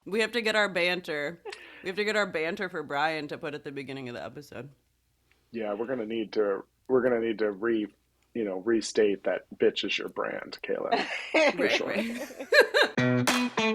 We have to get our banter. We have to get our banter for Brian to put at the beginning of the episode. Yeah, we're gonna need to restate that bitch is your brand, Kayla, for Right, sure. right.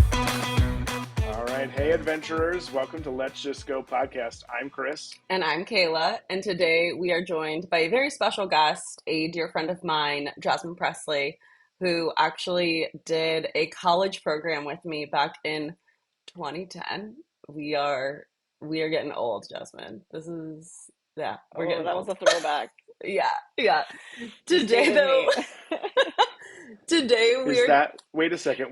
All right, hey adventurers, welcome to Let's Just Go podcast. I'm Chris. And I'm Kayla, and today we are joined by a very special guest, a dear friend of mine, Jazmine Pressley, who actually did a college program with me back in 2010. We are getting old, Jasmine. This is yeah, we're Oh, getting that was old. a throwback. Yeah, yeah. Just Today dated though, me. today we Is are that wait a second.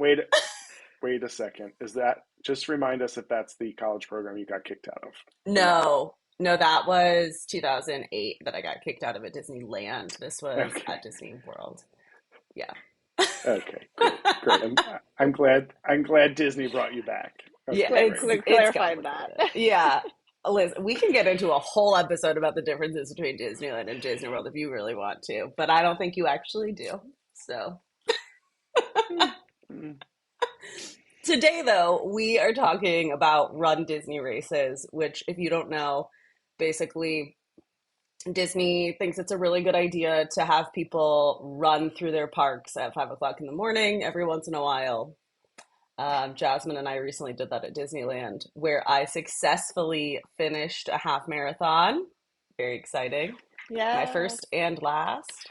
Is that just remind us if that's the college program you got kicked out of or not? no, no, that was 2008 that I got kicked out of at Disneyland. This was Okay. at Disney World. Yeah. Okay, great. I'm glad Disney brought you back. Yeah, Okay, great. it's Clarified that. complicated. Yeah. Listen, we can get into a whole episode about the differences between Disneyland and Disney World if you really want to, but I don't think you actually do. So Mm. today, though, we are talking about Run Disney races, which, if you don't know, basically Disney thinks it's a really good idea to have people run through their parks at 5 o'clock in the morning every once in a while. Jasmine and I recently did that at Disneyland, where I successfully finished a half marathon. Very exciting. My Yes. first and last.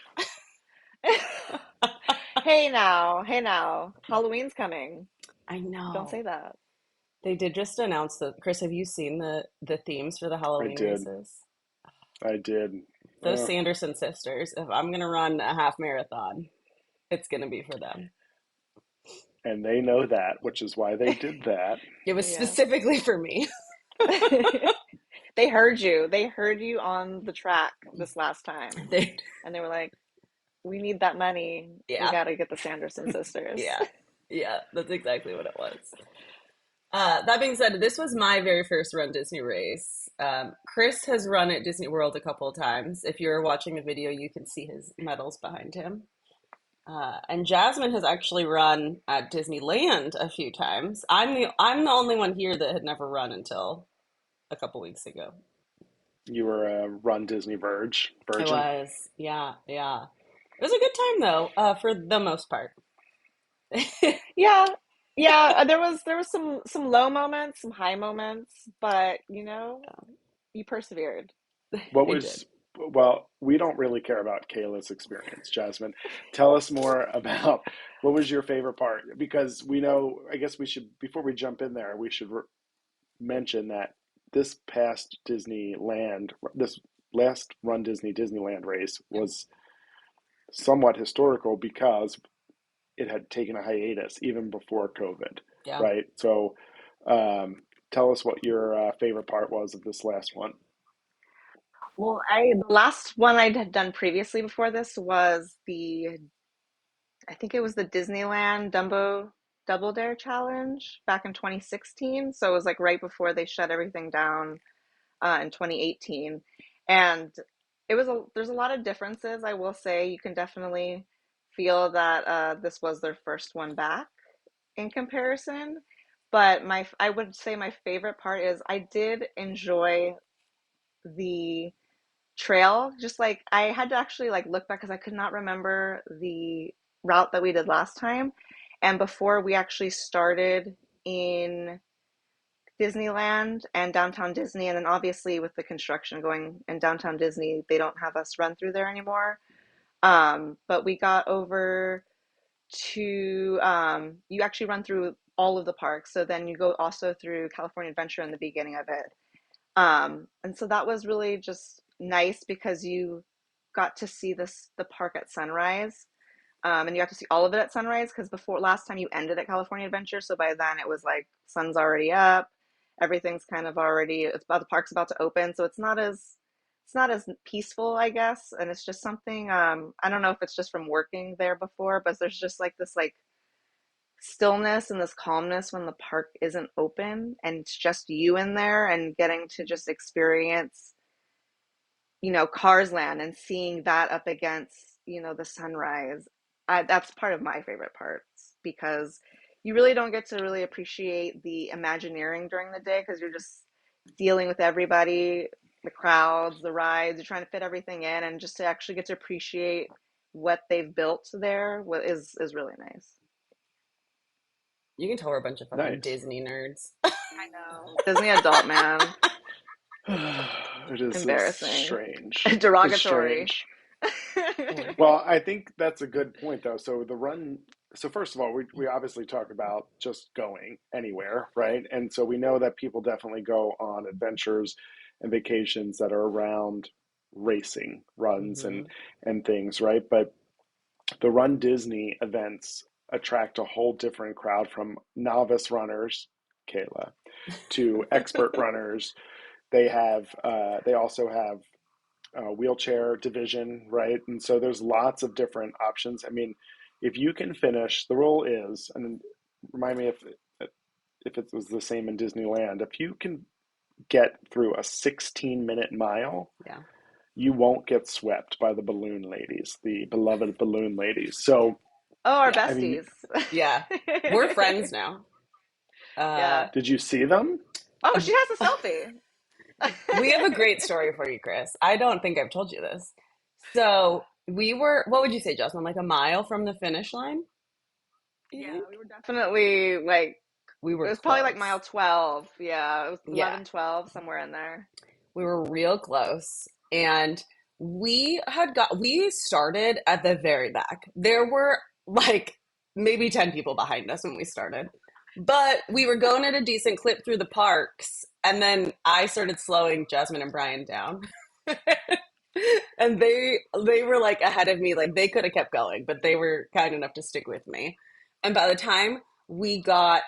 Hey now. Halloween's coming. I Don't say know. that. They did just announce that. Chris, have you seen the themes for the I Halloween did. races? I did. Those Uh, Sanderson sisters, if I'm gonna run a half marathon, it's gonna be for them. and they know that, which is why they did that. It was Yeah. specifically for me. They heard you. They heard you on the track this last time. They, And they were like, we need that money. We yeah, got to get the Sanderson sisters. yeah, yeah. That's exactly what it was. That being said, this was my very first Run Disney race. Chris has run at Disney World a couple of times. If you're watching the video, you can see his medals behind him. And Jasmine has actually run at Disneyland a few times. I'm the only one here that had never run until a couple weeks ago. You were a Run Disney I virgin. was, yeah, yeah. It was a good time though, for the most part. Yeah. Yeah, there was some low moments, some high moments, but you persevered. What I did. was, well, we don't really care about Kayla's experience, Jasmine. Tell us more about what was your favorite part? Because we know, I guess we should, before we jump in there, we should mention that this past this last Run Disneyland race Yeah. was somewhat historical because it had taken a hiatus even before COVID, Yeah. right? So, tell us what your favorite part was of this last one. Well, the last one I had done previously before this was I think it was the Disneyland Dumbo Double Dare Challenge back in 2016. So it was like right before they shut everything down in 2018, and there's a lot of differences. I will say you can definitely feel that this was their first one back in comparison. But I would say my favorite part is I did enjoy the trail. Just like I had to actually like look back because I could not remember the route that we did last time. And before we actually started in Disneyland and downtown Disney, and then obviously with the construction going in downtown Disney, they don't have us run through there anymore. But we got over to you actually run through all of the parks. So then you go also through California Adventure in the beginning of it. And so that was really just nice because you got to see the park at sunrise. And you got to see all of it at sunrise because before last time you ended at California Adventure, so by then it was like sun's already up, everything's kind of already it's about the park's about to open, so it's not as peaceful, I guess, and it's just something I don't know if it's just from working there before, but there's just like this like stillness and this calmness when the park isn't open and it's just you in there and getting to just experience, Cars Land and seeing that up against, the sunrise. That's part of my favorite parts because you really don't get to really appreciate the Imagineering during the day because you're just dealing with everybody, the crowds, the rides, you're trying to fit everything in, and just to actually get to appreciate what they've built there is really nice. You can tell we're a bunch of fucking Nice. Disney nerds. I know. Disney adult man. It is Embarrassing. strange. It's Derogatory. strange. Oh. Well, I think that's a good point, though. So first of all, we obviously talk about just going anywhere, right? And so we know that people definitely go on adventures and vacations that are around racing runs Hmm. and things, right? But the Run Disney events attract a whole different crowd from novice runners, Kayla, to expert runners. They also have wheelchair division, right? And so there's lots of different options. I mean, if you can finish, the rule is, and remind me if it was the same in Disneyland, if you can get through a 16-minute mile, Yeah. you won't get swept by the balloon ladies, the beloved balloon ladies. So, Oh, our Yeah. I mean, besties. Yeah. We're friends now. Uh, Yeah. did you see them? Oh, she has a we have a selfie. great story for you, Chris. I don't think I've told you this. So we were, what would you say, Justin? Like a mile from the finish line? You Yeah, think? we were definitely like, We it were was probably like close. mile 12. Yeah, it was Yeah. 11, 12, somewhere in there. We were real close. And we started at the very back. There were like maybe 10 people behind us when we started. But we were going at a decent clip through the parks. And then I started slowing Jasmine and Brian down. And they were like ahead of me. Like they could have kept going, but they were kind enough to stick with me. And by the time we got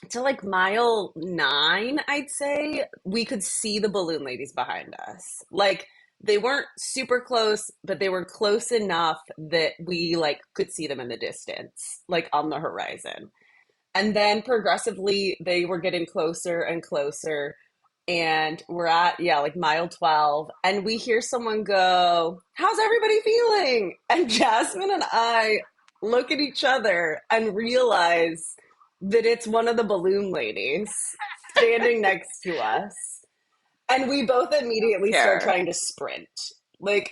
to like mile 9, I'd say, we could see the balloon ladies behind us. Like they weren't super close, but they were close enough that we like could see them in the distance, like on the horizon. And then progressively they were getting closer and closer. And we're at, yeah, like mile 12. And we hear someone go, "How's everybody feeling?" And Jasmine and I look at each other and realize that it's one of the balloon ladies standing next to us. And we both immediately start Care. trying to sprint. Like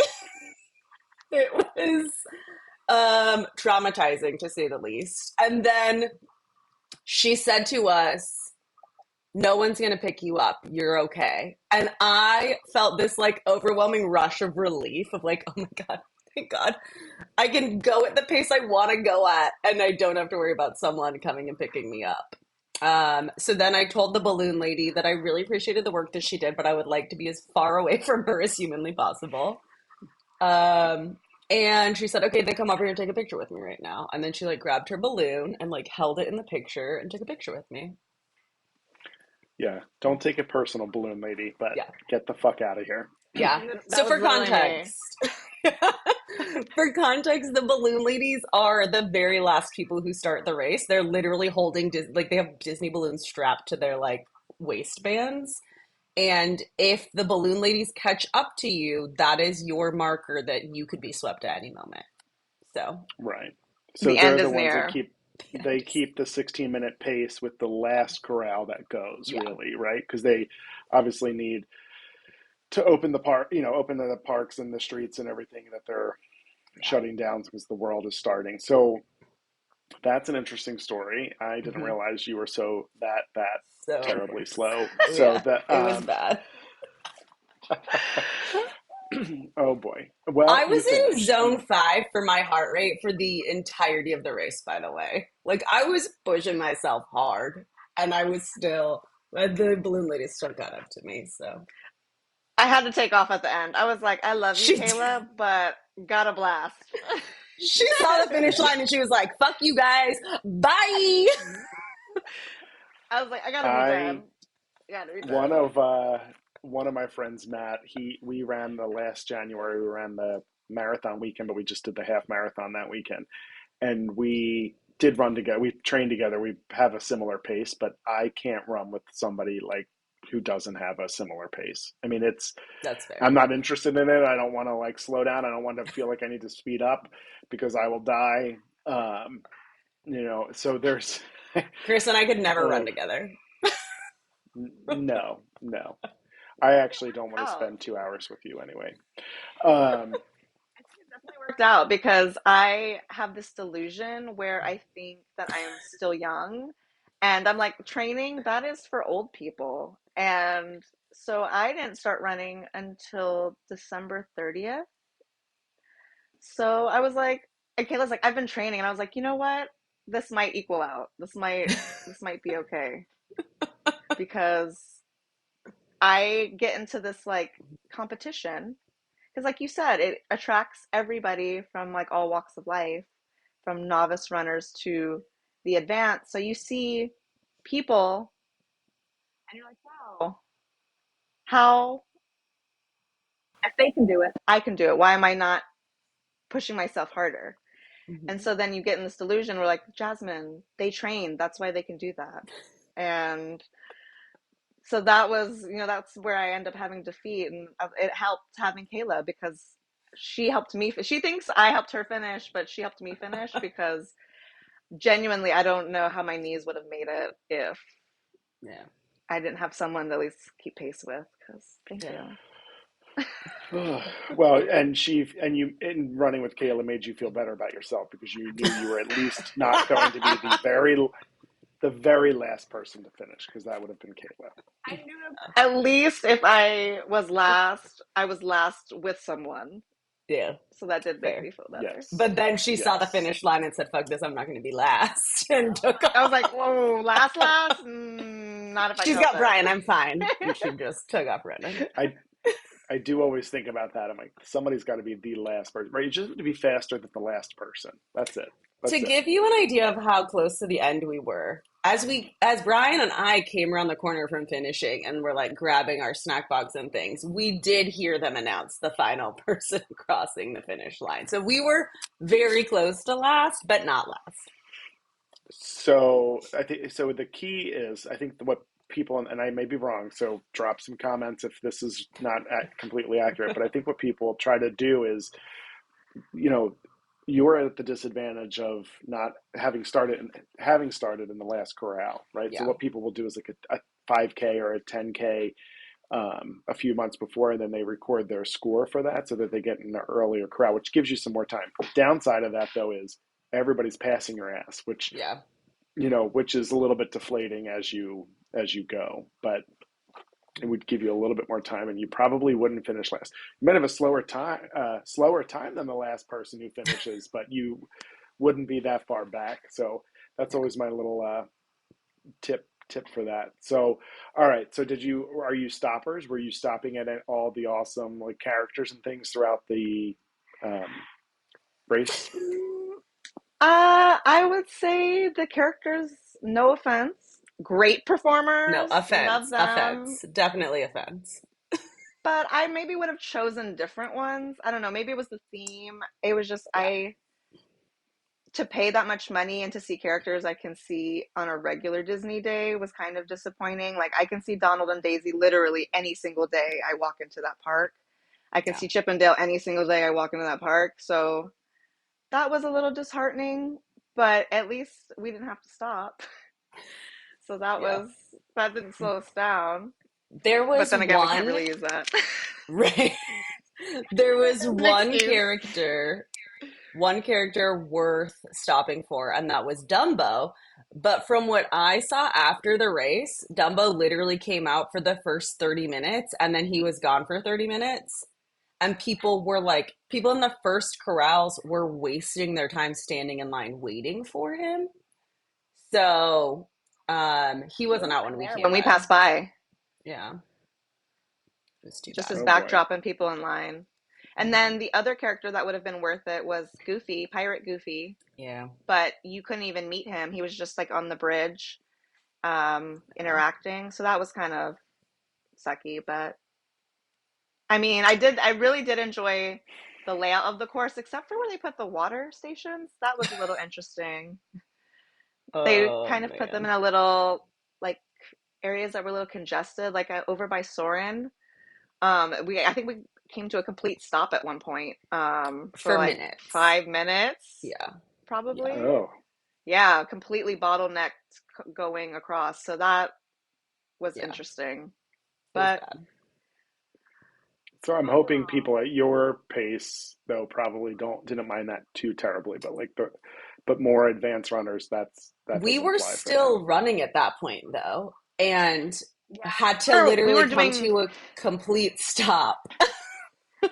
it was traumatizing to say the least. And then she said to us, "No one's going to pick you up. You're okay." And I felt this like overwhelming rush of relief of like, oh my God, thank God. I can go at the pace I want to go at and I don't have to worry about someone coming and picking me up. So then I told the balloon lady that I really appreciated the work that she did, but I would like to be as far away from her as humanly possible. Um, and she said, "Okay, then come over here and take a picture with me right now." And then she like grabbed her balloon and like held it in the picture and took a picture with me. Yeah, don't take it personal, balloon lady, but Yeah. get the fuck out of here. Yeah. So That was for literally me. context, for context, the balloon ladies are the very last people who start the race. They're literally holding like they have Disney balloons strapped to their like waistbands. And if the balloon ladies catch up to you, that is your marker that you could be swept at any moment. So Right. So The end they're the is ones that near. keep the 16-minute pace with the last corral that goes, yeah. really, right? Because they obviously need to open the park, open the parks and the streets and everything that they're Yeah. shutting down because the world is starting. So that's an interesting story. I didn't Hmm. realize you were that So terribly slow. So yeah, that it was bad. oh boy. Well, I you was in finished. zone 5 for my heart rate for the entirety of the race, by the way. Like, I was pushing myself hard, and I was still, the balloon lady still got up to me, so. I had to take off at the end. I was like, I love you, She, Kayla, but got a blast. she saw the finish line and she was like, "Fuck you guys, bye." I was like, I gotta be I done. I gotta be one done. of one of my friends, Matt, we ran the last January, we ran the marathon weekend, but we just did the half marathon that weekend. And we did run together. We trained together. We have a similar pace, but I can't run with somebody like who doesn't have a similar pace. I mean, That's fair. I'm not interested in it. I don't want to like slow down. I don't want to feel like I need to speed up because I will die. Um, so there's, Chris and I could never uh, run together. no, no. I actually don't want to Out. spend 2 hours with you anyway. Um, I think it definitely worked out because I have this delusion where I think that I am still young. And I'm like, training, that is for old people. And so I didn't start running until December 30th. So I was like, and Kayla's like, I've been training. And I was like, you know what? This might equal out. This might be okay. Because I get into this like competition. Because like you said, it attracts everybody from like all walks of life, from novice runners to the advanced. So you see people and you're like, wow, how if they can do it, I can do it. Why am I not pushing myself harder? And Mhm. so then you get in this delusion where like, Jazmine, they train, that's why they can do that. And so that was, that's where I end up having defeat. And it helped having Kayla because she helped me. She thinks I helped her finish, but she helped me finish because genuinely, I don't know how my knees would have made it if Yeah. I didn't have someone to at least keep pace with. Because thank Yeah. you. well, and you in running with Kayla made you feel better about yourself because you knew you were at least not going to be the very last person to finish because that would have been Kayla. I knew at least if I was last, I was last with someone. Yeah. So that did make Fair. me feel better. Yes, But then she saw the yes. finish line and said, fuck this, I'm not going to be last, and took I was off. like, whoa, last? Not if I She's go got Brian, first. I'm fine. And she just took off running. I I do always think about that. I'm like, somebody's got to be the last person, right? You just have to be faster than the last person. That's it. To That's it. give you an idea of how close to the end we were, as Brian and I came around the corner from finishing and were like grabbing our snack box and things, we did hear them announce the final person crossing the finish line. So we were very close to last, but not last. So I think so. The key is, I think what people, and I may be wrong, so drop some comments if this is not completely accurate. But I think what people try to do is, you know, you're at the disadvantage of not having started in the last corral, right? So Yeah. what people will do is like a 5K or a 10K a few months before, and then they record their score for that so that they get in the earlier corral, which gives you some more time. Downside of that though is everybody's passing your ass, which Yeah. which is a little bit deflating as you go, but it would give you a little bit more time, and you probably wouldn't finish last. You might have a slower time than the last person who finishes, but you wouldn't be that far back. So that's Yeah. always my little tip for that. So, all right. So, are you stoppers? Were you stopping at all the awesome like characters and things throughout the um, race? I would say the characters, no offense, great No, performers, love offense. them, Offense. Definitely offense. but I maybe would have chosen different ones. I don't know, maybe it was the theme. It was just Yeah. I to pay that much money and to see characters I can see on a regular Disney day was kind of disappointing. Like I can see Donald and Daisy literally any single day I walk into that park. I can Yeah. see Chip and Dale any single day I walk into that park. So that was a little disheartening, but at least we didn't have to stop. So Yeah. that didn't slow us down. There But was then again, we can't one, really use that right? There was as an excuse. one character worth stopping for, and that was Dumbo. But from what I saw after the race, Dumbo literally came out for the first 30 minutes and then he was gone for 30 minutes. And people in the first corrals were wasting their time standing in line waiting for him. So he He wasn't wasn't out when even we there came when we by. passed by, Yeah, it was too just bad. as Oh boy. backdrop and people in line. And Mhm. then the other character that would have been worth it was Goofy, Pirate Goofy, Yeah, but you couldn't even meet him. He was just like on the bridge, yeah. interacting. So that was kind of sucky. But I mean, I really did enjoy the layout of the course, except for where they put the water stations. That was a little interesting. They Oh kind of put them man. in a little like areas that were a little congested, like over by Soren. I think we came to a complete stop at one point, for For like minutes. 5 minutes, Yeah. Yeah. probably. Oh, Yeah, completely bottlenecked going across. So that was Yeah. interesting. It was But bad. so I'm hoping overall, people at your pace though probably didn't mind that too terribly, but but more advanced runners, that We doesn't were fly for them. still running at that point though, and yeah, had to we literally were come doing, to a complete stop. yeah,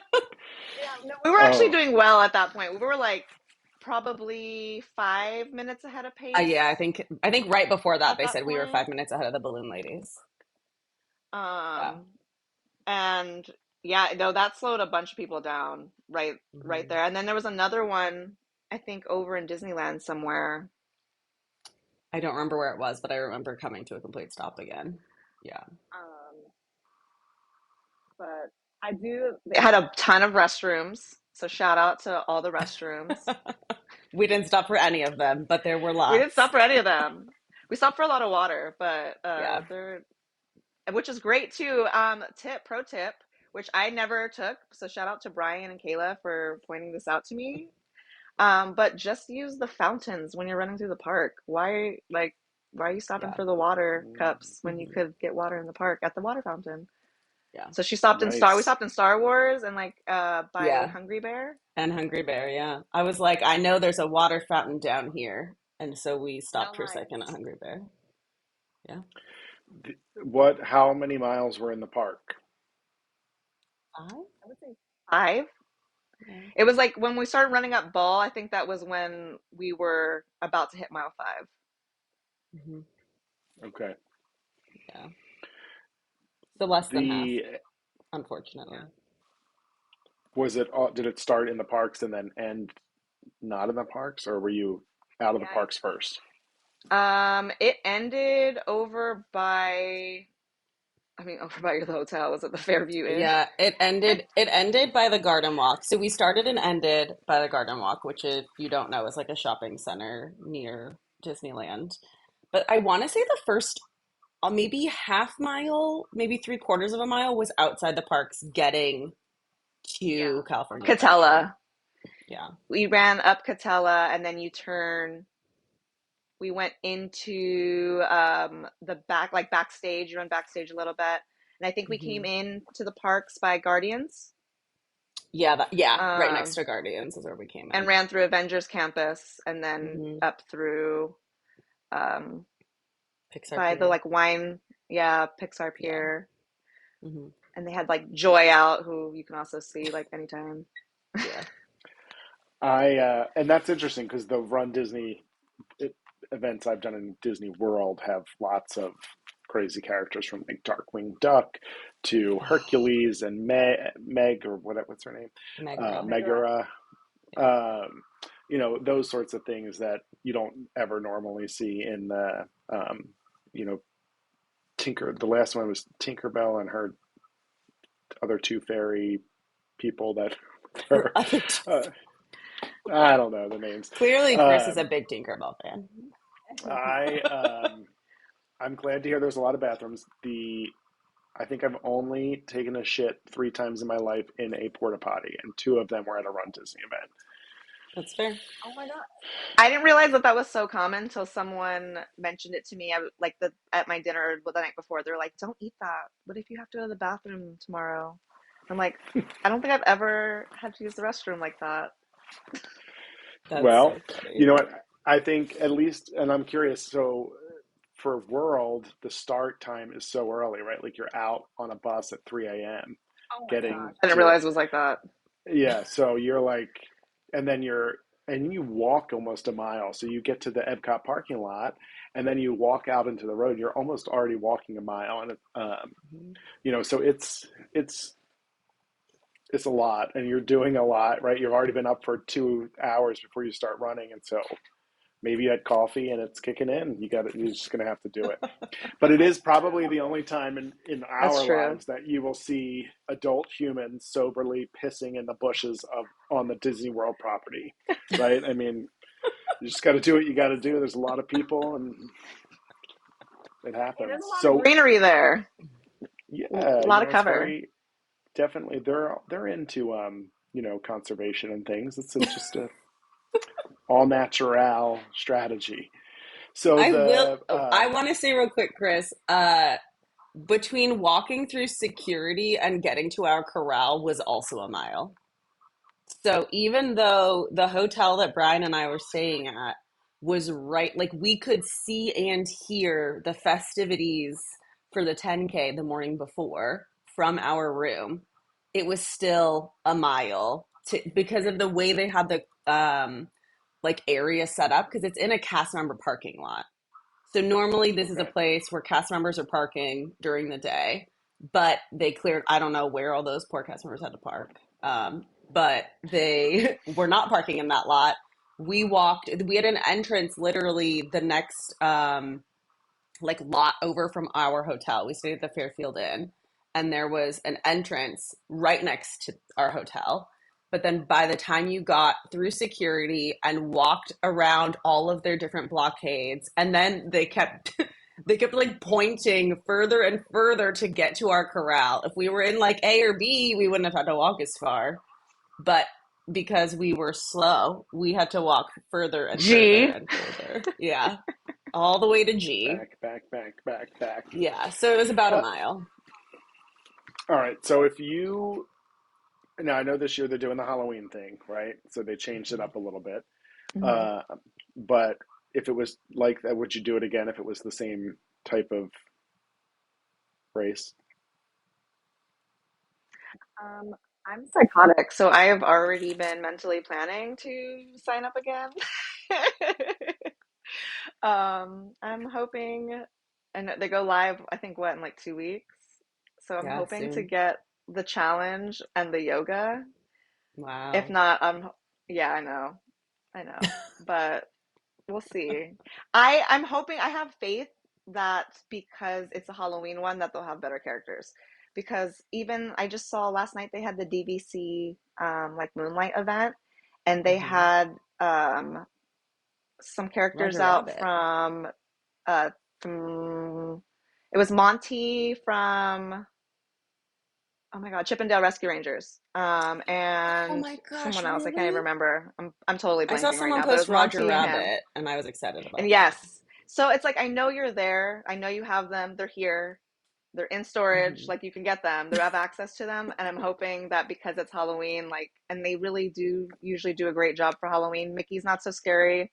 no, we were actually Oh, doing well at that point. We were like probably 5 minutes ahead of Yeah, pace I think right before that at they that said we were point. 5 minutes ahead of the balloon ladies. Yeah. Um, and yeah, no, that slowed a bunch of people down right Hmm. there. And then there was another one, I think over in Disneyland somewhere. I don't remember where it was, but I remember coming to a complete stop again. Yeah. Um, but I do. They had a ton of restrooms, so shout out to all the restrooms. We didn't stop for any of them, but there were We didn't lots. stop for any of them. We stopped for a lot of water, but Yeah. they're which is great too. Pro tip, which I never took. So shout out to Brian and Kayla for pointing this out to me. But just use the fountains when you're running through the park. Why are you stopping Yeah. for the water cups when you Hmm. could get water in the park at the water fountain? Yeah. So we nice. stopped in Star Wars and like by Yeah. Hungry Bear. And Hungry Bear, yeah. I was like, I know there's a water fountain down here. And so we No stopped for a second at lines. Hungry Bear. Yeah. What? How many miles were in the park? Five? I would say 5. Yeah. It was like when we started running up Ball, I think that was when we were about to hit mile 5. Hmm. Okay. Yeah. So less than half, The unfortunately. Yeah. was it all, did it start in the parks and then end not in the parks, or were you out of the Yeah. parks first? It ended over by, I mean, over by the hotel. Was it the Fairview Inn? Yeah, it ended by the Garden Walk. So we started and ended by the Garden Walk, which if you don't know is like a shopping center near Disneyland. But I want to say the first maybe half mile, maybe three quarters of a mile was outside the parks getting Yeah. to California Adventure. Catella. Yeah. We ran up Catella and then you turn. We went into the back, like backstage. You run backstage a little bit, and I think we came Hmm. in to the parks by Guardians, Yeah, yeah, right next um, to Guardians is where we came and in. ran through Avengers Campus, and then Hmm. up through um, Pixar by the Pier. like wine, yeah, Pixar Yeah. Pier, Hmm. and they had like Joy out, who you can also see like anytime. Yeah. I and that's interesting because the Run Disney it, events I've done in Disney World have lots of crazy characters from like Darkwing Duck to Hercules and Meg or what's her name, Megara. Megara. Megara. Yeah. Um, those sorts of things that you don't ever normally see in the you know Tinker. The last one was Tinkerbell and her other two fairy people that Her were other two. uh, I don't know the names. Clearly, Chris is a Um, big Tinkerbell fan. I I'm glad to hear there's a lot of bathrooms. I think I've only taken a shit 3 times in my life in a porta potty, and two of them were at a Run Disney event. That's fair. Oh my God. I didn't realize that that was so common until someone mentioned it to me. Like the at my dinner the night before. They're like, "Don't eat that. What if you have to go to the bathroom tomorrow?" I'm like, I don't think I've ever had to use the restroom like that. That's Well, so you funny. know what? I think at least, and I'm curious. So for World, the start time is so early, right? Like you're out on a bus at 3 a.m. Oh my getting gosh. I didn't to realize it was like that. yeah. So you're like, and then you walk almost a mile. So you get to the Epcot parking lot, and then you walk out into the road. You're almost already walking a mile, and Mhm. so it's a lot, and you're doing a lot, right? You've already been up for 2 hours before you start running, and so maybe you had coffee and it's kicking in. You're just gonna have to do it. But it is That's probably true. the only time in That's our true. lives that you will see adult humans soberly pissing in the bushes of on the Disney World property, right? I mean, You just got to do what you got to do. There's a lot of people, and it Hey, there's happens. a lot of So greenery there. yeah, A lot of it's cover. very definitely they're into conservation and things. It's just a all natural strategy. So I will. the Oh, I want to say real quick, Chris. Between walking through security and getting to our corral was also a mile. So even though the hotel that Brian and I were staying at was right, like we could see and hear the festivities for the 10K the morning before from our room, it was still a mile because of the way they had the like area set up because it's in a cast member parking lot. So normally this is a okay, place where cast members are parking during the day, but they cleared, I don't know where all those poor cast members had to park. But they were not parking in that lot. We had an entrance literally the next like lot over from our hotel. We stayed at the Fairfield Inn, and there was an entrance right next to our hotel. But then by the time you got through security and walked around all of their different blockades, and then they kept like pointing further and further to get to our corral. If we were in like A or B, we wouldn't have had to walk as far. But because we were slow, we had to walk further and further G. and further. Yeah. All the way to G. back. Yeah, so it was about a Uh, mile. all right. So if you now I know this year they're doing the Halloween thing, right? So they changed it up a little bit. Mhm. Uh, but if it was like that, would you do it again if it was the same type of race? Um, I'm psychotic, so I have already been mentally planning to sign up again. I'm hoping, and they go live, I think, what, in like 2 weeks? So I'm Yeah, hoping to soon. get the challenge and the yoga. If Wow. not, yeah, I know, but we'll see. I'm hoping, I have faith that because it's a Halloween one, that they'll have better characters. Because even I just saw last night they had the DVC like Moonlight event, and they Hmm. had some characters Roger out Rabbit. uh from it was Monty from, oh my God, Chippendale Rescue Rangers. Oh And my gosh, someone else, I can't even really? remember. I'm totally I saw blanking right someone now, but it post was Roger Monty and him. Rabbit and I was excited And about that. yes, so it's like I know you're there. I know you have them. They're here. They're in storage. Hmm. Like you can get them. They have access to them. And I'm hoping that because it's Halloween, like, and they really do usually do a great job for Halloween. Mickey's Not So Scary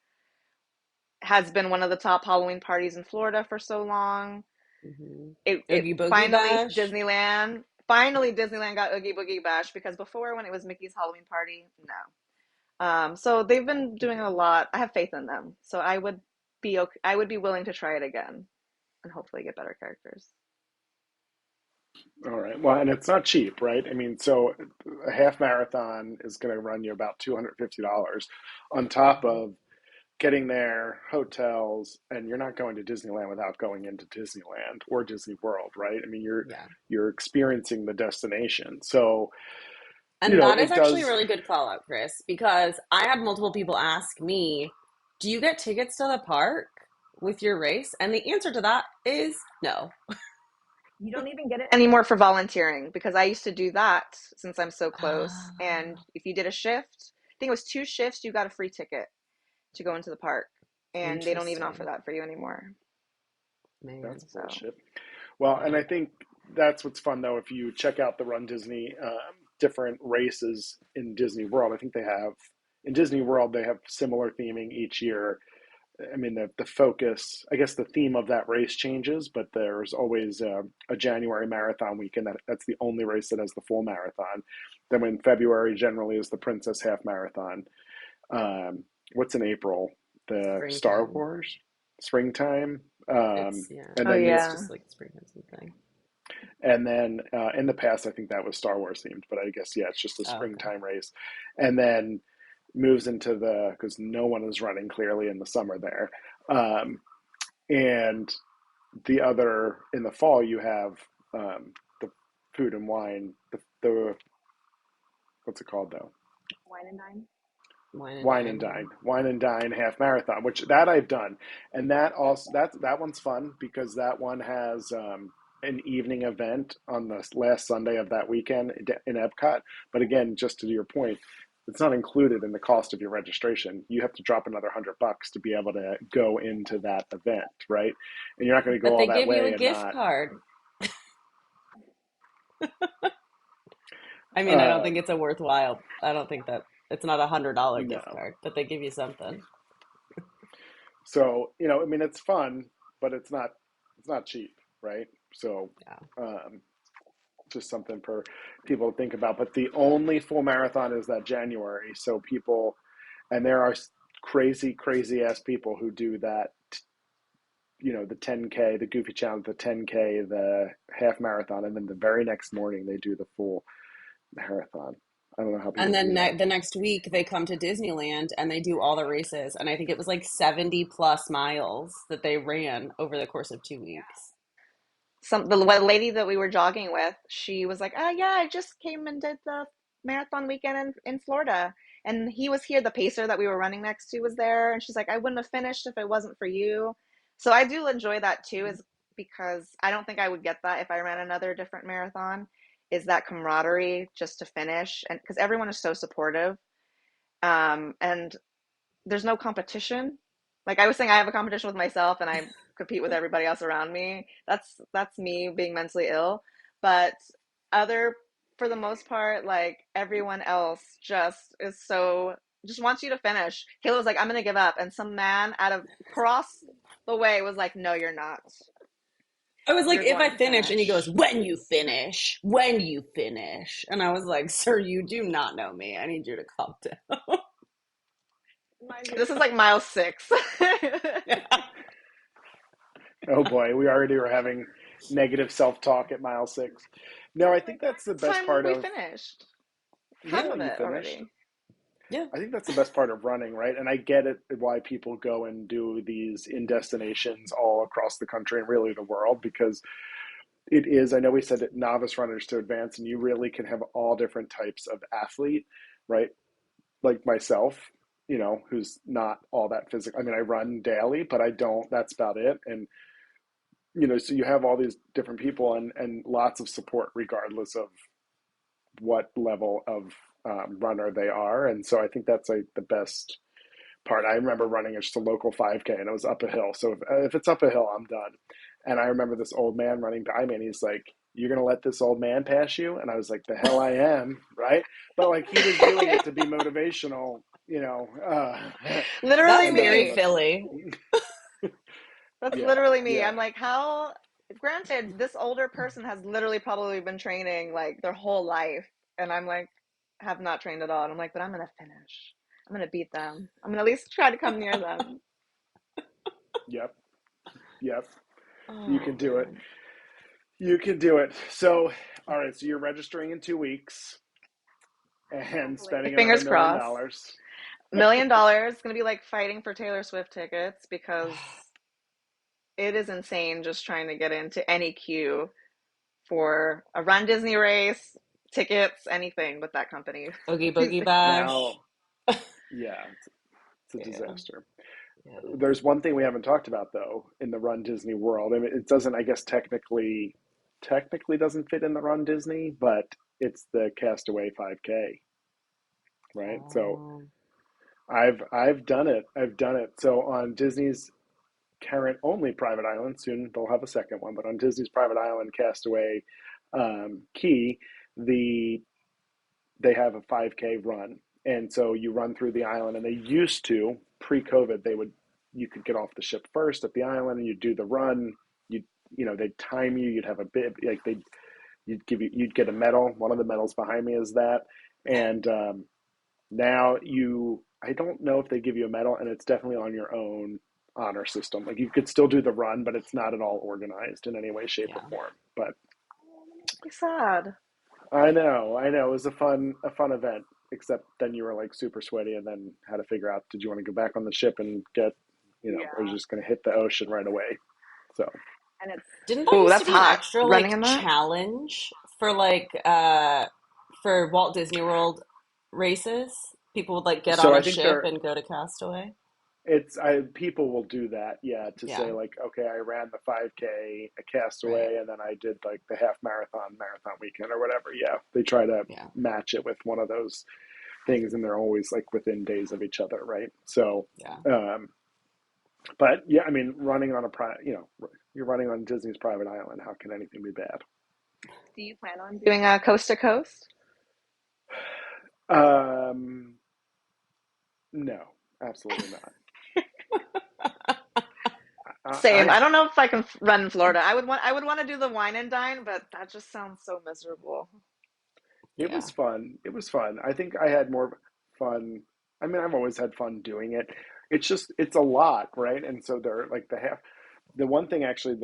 has been one of the top Halloween parties in Florida for so long. Hmm. It Oogie Boogie finally Bash. Disneyland got Oogie Boogie Bash because before when it was Mickey's Halloween party, no. So they've been doing a lot. I have faith in them. So I would be willing to try it again and hopefully get better characters. All right. Well, and it's not cheap, right? I mean, so a half marathon is going to run you about $250 on top Hmm. of getting there, hotels, and you're not going to Disneyland without going into Disneyland or Disney World, right? I mean, Yeah. you're experiencing the destination. So, And that is it actually a does. really good call out, Chris, because I had multiple people ask me, do you get tickets to the park with your race? And the answer to that is no. You don't even get it anymore for volunteering because I used to do that since I'm so close. And Oh, if you did a shift, I think it was 2 shifts, you got a free ticket to go into the park. And they don't even offer interesting. that for you anymore. That's Man. So, bullshit. Well, and Yeah. I think that's what's fun though. If you check out the Run Disney different races in Disney World, I think they have in Disney World they have similar theming each year. I mean, the focus, I guess, the theme of that race changes, but there's always a January marathon weekend that's the only race that has the full marathon. Then in February generally is the Princess Half Marathon. Um, what's in April? The Star Springtime. Wars, springtime. Um, It's, yeah, and oh then it's yeah. just like springtime something. in the past, I think that was Star Wars themed, but I guess yeah, it's just a Oh, okay. springtime race, and then moves into the because no one is running clearly in the summer there, um, and the other in the fall you have the food and wine, the what's it called though? Wine and dine. Wine and dine. Wine and Dine Half Marathon, which that I've done, and that one's fun because that one has an evening event on the last Sunday of that weekend in Epcot. But again, just to your point, it's not included in the cost of your registration. You have to drop another $100 to be able to go into that event, right? And you're not going to go But all they that give you way a and gift not. card. I mean, I don't Uh, think it's a worthwhile. I don't think that it's not $100 gift no. card, but they give you something. So I mean, it's fun, but it's not cheap, right? So Yeah. um, just something for people to think about. But the only full marathon is that January. So people, and there are crazy, crazy ass people who do that. The 10K, the Goofy Challenge, the 10K, the half marathon, and then the very next morning they do the full marathon. I don't know how And people then do that. the next week they come to Disneyland and they do all the races. And I think it was like 70 plus miles that they ran over the course of 2 weeks. The lady that we were jogging with, she was like, "Oh yeah, I just came and did the marathon weekend in Florida, and he was here. The pacer that we were running next to was there, and she's like, I wouldn't have finished if it wasn't for you." So I do enjoy that too, is because I don't think I would get that if I ran another different marathon. Is that camaraderie just to finish, and because everyone is so supportive, and there's no competition. Like I was saying, I have a competition with myself and I compete with everybody else around me. That's me being mentally ill. But other for the most part, like everyone else just is so just wants you to finish. Kayla was like, I'm gonna give up. And some man out of across the way was like, no, you're not. I was like, You're if going I to finish, and he goes, finish. when you finish. And I was like, sir, you do not know me. I need you to calm down. Mind you, this is like mile 6. Yeah. Oh boy, we already were having negative self-talk at mile 6. No, I Like think that's the last best time part we of. finished half Yeah, of you it finished. already. Yeah. I think that's the best part of running, right? And I get it why people go and do these in destinations all across the country and really the world because it is. I know we said it, novice runners to advanced, and you really can have all different types of athlete, right? Like myself, who's not all that physical. I mean, I run daily, but I don't. That's about it. And so you have all these different people and lots of support regardless of what level of runner they are. And so I think that's like the best part. I remember running just a local 5K and it was up a hill. So if it's up a hill, I'm done. And I remember this old man running by me and he's like, "You're going to let this old man pass you?" And I was like, "The hell I am." Right. But like he was doing it to be motivational, Literally That's and not very me. emotional. Philly. That's Yeah. literally me. Yeah. I'm like, how, granted, this older person has literally probably been training like their whole life. And I'm like, have not trained at all. And I'm like, but I'm going to finish. I'm going to beat them. I'm going to at least try to come near them. Yep. Yep. You Oh can do it. man. You can do it. So, all right. So you're registering in 2 weeks and Hopefully. spending another Fingers million crossed. dollars. $1 million. Going to be like fighting for Taylor Swift tickets because it is insane just trying to get into any queue for a Run Disney race, tickets, anything with that company. Oogie These Boogie Now, Bash. yeah, it's a Yeah. disaster. Yeah, it is. There's one thing we haven't talked about though in the Run Disney world. I mean, it doesn't, I guess, technically doesn't fit in the Run Disney, but it's the Castaway 5K, right? So Oh. I've done it. I've done it. So on Disney's current only private island, soon they'll have a second one, but on Disney's private island, Castaway Key, the they have a 5K run. And so you run through the island, and they used to pre-COVID, you could get off the ship first at the island, and you'd do the run. They'd time you. You'd have a bit like you'd get a medal. One of the medals behind me is that, and now I don't know if they give you a medal, and it's definitely on your own honor system. Like you could still do the run, but it's not at all organized in any way, shape, or Yeah. form. But makes me sad. I know. It was a fun event. Except then you were like super sweaty, and then had to figure out, did you want to go back on the ship and or are you Yeah. just going to hit the ocean right away? So And it's, Didn't that ooh, used to that's be an hot. extra Running like in that? challenge for for Walt Disney World races? People would like get So on a I think ship there and go to Castaway. it's I people will do that, yeah, to Yeah, say like, okay, I ran the 5K, a right. Castaway, and then I did like the half marathon weekend or whatever. Yeah, they try to Yeah, match it with one of those things, and they're always like within days of each other, right? So, yeah. um, but yeah, I mean, running on you're running on Disney's private island. How can anything be bad? Do you plan on doing a coast to coast? Um, no, absolutely not. Same. I I don't know if I can run in Florida. I would want to do the wine and dine, but that just sounds so miserable. It Yeah. was fun. It was fun. I think I had more fun. I mean, I've always had fun doing it. It's just, it's a lot, right? And so they're like the one thing actually,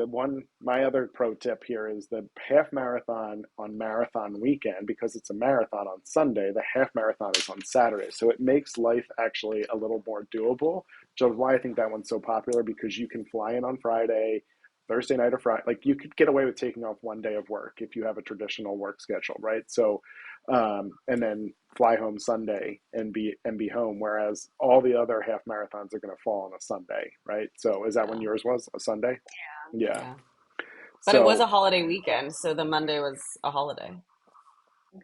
my other pro tip here is the half marathon on marathon weekend, because it's a marathon on Sunday, the half marathon is on Saturday. So it makes life actually a little more doable, which is why I think that one's so popular, because you can fly in on Friday, Thursday night or Friday. Like you could get away with taking off one day of work if you have a traditional work schedule, right? So, and then fly home Sunday and be home. Whereas all the other half marathons are going to fall on a Sunday, right? So is that when Yeah, yours was a Sunday? Yeah. yeah. But it was a So holiday weekend, so the Monday was a holiday,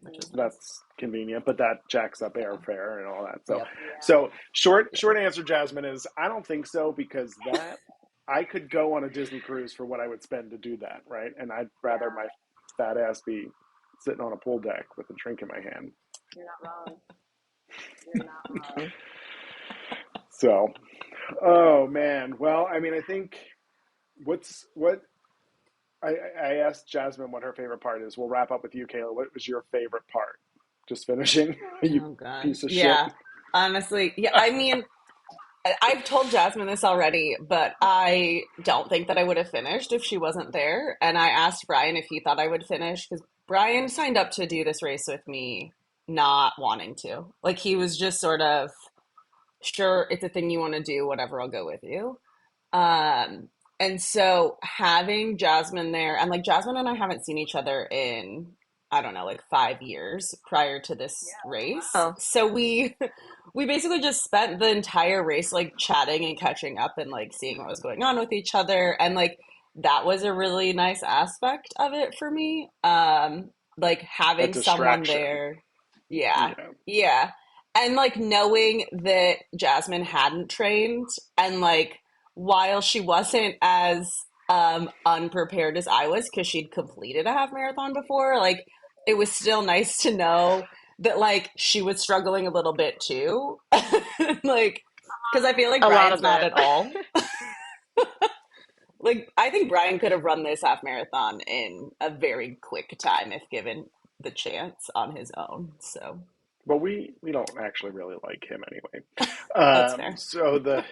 which was nice. that's convenient, but that jacks up Yeah. airfare and all that. So, Yep. so Yeah. short answer, Jasmine, is I don't think so, because that I could go on a Disney cruise for what I would spend to do that, right? And I'd rather my Yeah, fat ass be sitting on a pool deck with a drink in my hand. you're not wrong. You're not wrong. So, oh man. Well, I mean, I think what I asked Jasmine what her favorite part is. We'll wrap up with you, Kayla. What was your favorite part? Just finishing? You Oh God. piece of shit. Yeah. Honestly, yeah. I mean, I've told Jasmine this already, but I don't think that I would have finished if she wasn't there. And I asked Brian if he thought I would finish because Brian signed up to do this race with me, not wanting to. Like he was just sort of sure it's a thing you want to do, whatever, I'll go with you. Um, and so having Jasmine there, and like Jasmine and I haven't seen each other in, I don't know, like 5 years prior to this race. Oh, So we basically just spent the entire race like chatting and catching up and like seeing what was going on with each other. And like that was a really nice aspect of it for me. Like A having someone distraction. there. Yeah. Yeah. Yeah. And like knowing that Jasmine hadn't trained and like while she wasn't as unprepared as I was because she'd completed a half marathon before, like it was still nice to know that like she was struggling a little bit too. Like because I feel like a lot Brian's of not it. at all. Like I think Brian could have run this half marathon in a very quick time if given the chance on his own. So But we don't actually really like him anyway. that's fair. So the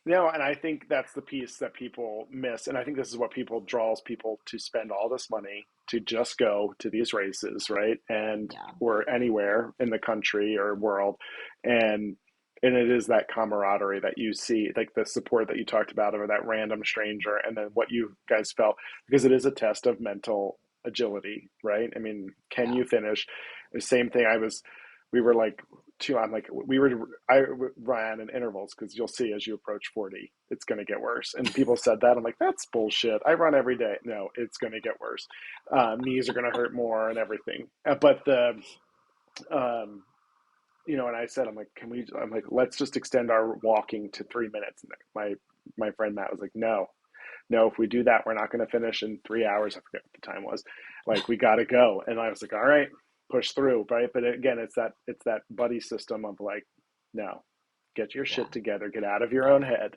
no, and I think that's the piece that people miss, and I think this is what people draws people to spend all this money to just go to these races, right? And Yeah. or anywhere in the country or world, and it is that camaraderie that you see, like the support that you talked about, or that random stranger, and then what you guys felt, because it is a test of mental agility, right? I mean, can Yeah. you finish? The same thing. We were like I'm like, I ran in intervals, because you'll see as you approach 40, it's going to get worse. And people said that. I'm like, that's bullshit. I run every day. No, it's going to get worse. Knees are going to hurt more and everything. But um, and I said, I'm like, let's just extend our walking to 3 minutes. And my friend Matt was like, no, if we do that, we're not going to finish in 3 hours. I forget what the time was. Like, we got to go. And I was like, all right, push through. Right. But again, it's that buddy system of like, no, get your Yeah. shit together, get out of your own head,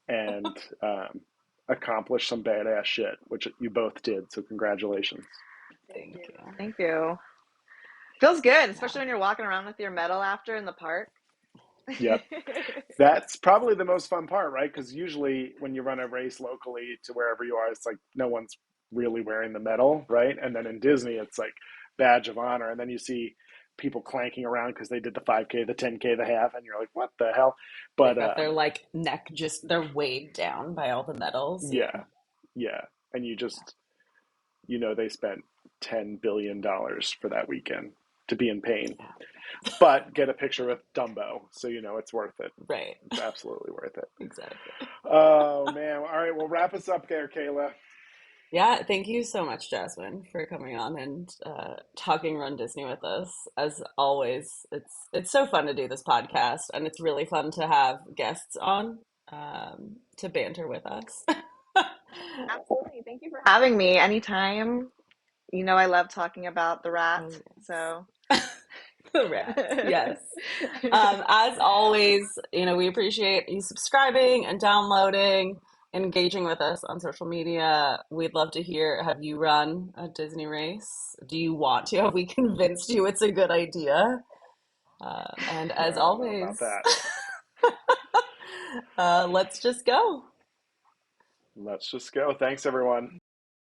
and accomplish some badass shit, which you both did. So congratulations. Thank Thank you. you. Thank you. Feels good, Yeah. especially when you're walking around with your medal after in the park. Yep. That's probably the most fun part, right? Because usually when you run a race locally to wherever you are, it's like no one's really wearing the medal, right? And then in Disney, it's like badge of honor. And then you see people clanking around because they did the 5K, the 10K, the half, and you're like, what the hell? They've But got their like neck just they're weighed down by all the medals. Yeah. yeah, yeah. And you Yeah. just, they spent $10 billion for that weekend. to be in pain, Yeah. but get a picture with Dumbo, so you know it's worth it. Right. It's absolutely worth it. Exactly. Oh man! All right, well, wrap us up there, Kayla. Yeah, thank you so much, Jasmine, for coming on and talking Run Disney with us. As always, it's so fun to do this podcast, and it's really fun to have guests on to banter with us. Absolutely. Thank you for having me anytime. You know, I love talking about the rat. Oh, So, yes. The rats, yes. As always, we appreciate you subscribing and downloading, engaging with us on social media. We'd love to hear, have you run a Disney race? Do you want to? Have we convinced you it's a good idea? And as I don't know about always, that. let's just go. Let's just go. Thanks, everyone.